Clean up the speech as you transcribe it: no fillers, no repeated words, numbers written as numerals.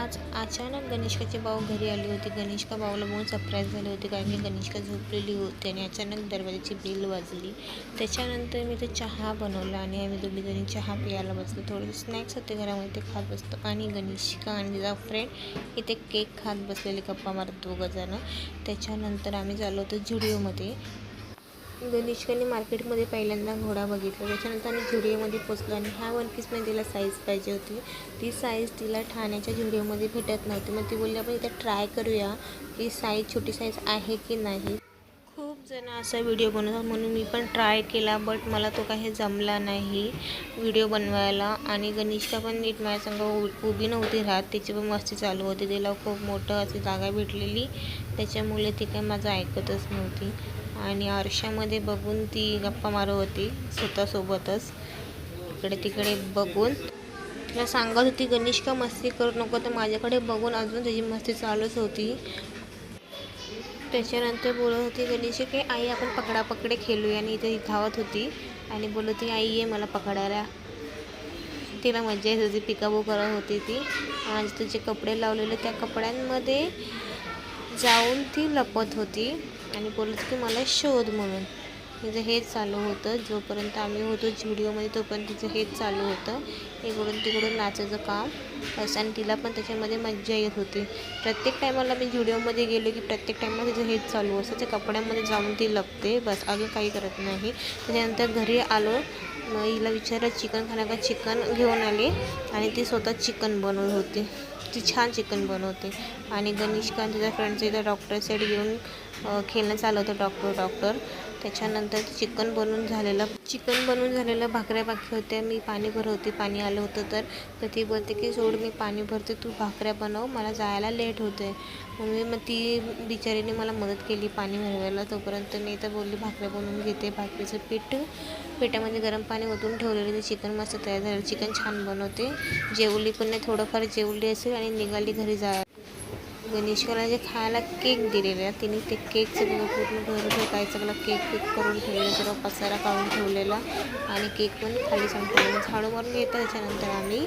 आज अचानक गणेशकाची भाऊ घरी आली होती. गणेशका भाऊला बघून सरप्राईज झाले होते, कारण की गणेशका झोपलेली होती आणि अचानक दरवाजाची बेल वाजली. त्याच्यानंतर मी ते चहा बनवला आणि आम्ही दोघीजणी चहा प्यायला बसलो. थोडेसे स्नॅक्स होते घरामध्ये, ते खात बसतो आणि गणेशका आणि तिचा फ्रेंड इथे केक खात बसलेले, गप्पा मारत दोघंजणं. त्याच्यानंतर आम्ही चाललो होतो झुडिओमध्ये. गणेशकाने मार्केटमध्ये पहिल्यांदा घोडा बघितला. त्याच्यानंतर आम्ही झुडिओमध्ये पोचलो आणि ह्या वन पीसमध्ये तिला साईज पाहिजे होती. ती साईज तिला ठाण्याच्या झुडिओमध्ये भेटत नव्हती. मग ती बोलली आपण इथे ट्राय करूया की साईज, छोटी साईज आहे की नाही. खूप जण असा व्हिडिओ बनवतात, म्हणून मी पण ट्राय केला, बट मला तो काही जमला नाही व्हिडिओ बनवायला. आणि गणेशका पण नीट माझ्यासंग उभी नव्हती राहत, तिची पण मस्ती चालू होती. तिला खूप मोठं अशी जागा भेटलेली, त्याच्यामुळे ती काही माझं ऐकतच नव्हती. आणि आरशामध्ये बघून ती गप्पा मारत होती स्वतःसोबतच, इकडे तिकडे बघून. तिला सांगत होती गणेशका मस्ती करू नको, तर माझ्याकडे बघून अजून त्याची मस्ती चालूच होती. त्याच्यानंतर बोलत होती गणेशका की आई आपण पकडापकडी खेळूया, आणि इथे धावत होती आणि बोलत होती आई ये मला पकडायला. तिला मजा येत होती, पिकाबू करत होती ती. आणि तिचे कपडे लावलेले त्या कपड्यांमध्ये जाऊन ती लपत होती आणि बोलत की मला शोध म्हणून. तिचं हेच चालू होतं. जोपर्यंत आम्ही होतो झुडिओमध्ये तोपर्यंत तिचं हेच चालू होतं, इकडून तिकडून नाचायचं काम असं. आणि तिला पण त्याच्यामध्ये मज्जा येत होती. प्रत्येक टायमाला मी झुडिओमध्ये गेलो की प्रत्येक टायमाला तिचं हेच चालू असतं, त्या कपड्यांमध्ये जाऊन ती लपते, बस अजून काही करत नाही. त्याच्यानंतर घरी आलो, मग हिला विचारलं चिकन खाणार का. चिकन घेऊन आली आणि ती स्वतः चिकन बनवत होती. ती छान चिकन बनवते. आणि गणेशका आणि तिच्या फ्रेंडचं इथं डॉक्टर सेट घेऊन खेळणं चालू होतं, डॉक्टर. त्याच्यानंतर चिकन बनवून झालेलं भाकऱ्या बाकी होत्या. मी पाणी भरत होती, पाणी आलं होतं तर ती बोलते की सोड मी पाणी भरते, तू भाकऱ्या बनव, मला जायला लेट होते. मग ती बिचारीने मला मदत केली पाणी भरवायला. तोपर्यंत मी तर बोलली भाकऱ्या बनवून घेते. भाकरीचं पिठामध्ये गरम पाणी ओतून ठेवलेलं, ते चिकन मस्त तयार झालं. चिकन छान बनवते. जेवली पण नाही, थोडंफार जेवली असेल आणि निघाली घरी जायला. गणेशकाला जे खायला केक दिलेला, तिने ते केक सगळं पूर्ण घर काय सगळं केक करून ठेवलेलं, सर्व पसारा काढून ठेवलेला आणि केक पण खाली संपलेला. झाडू मारून घेतात. त्याच्यानंतर आम्ही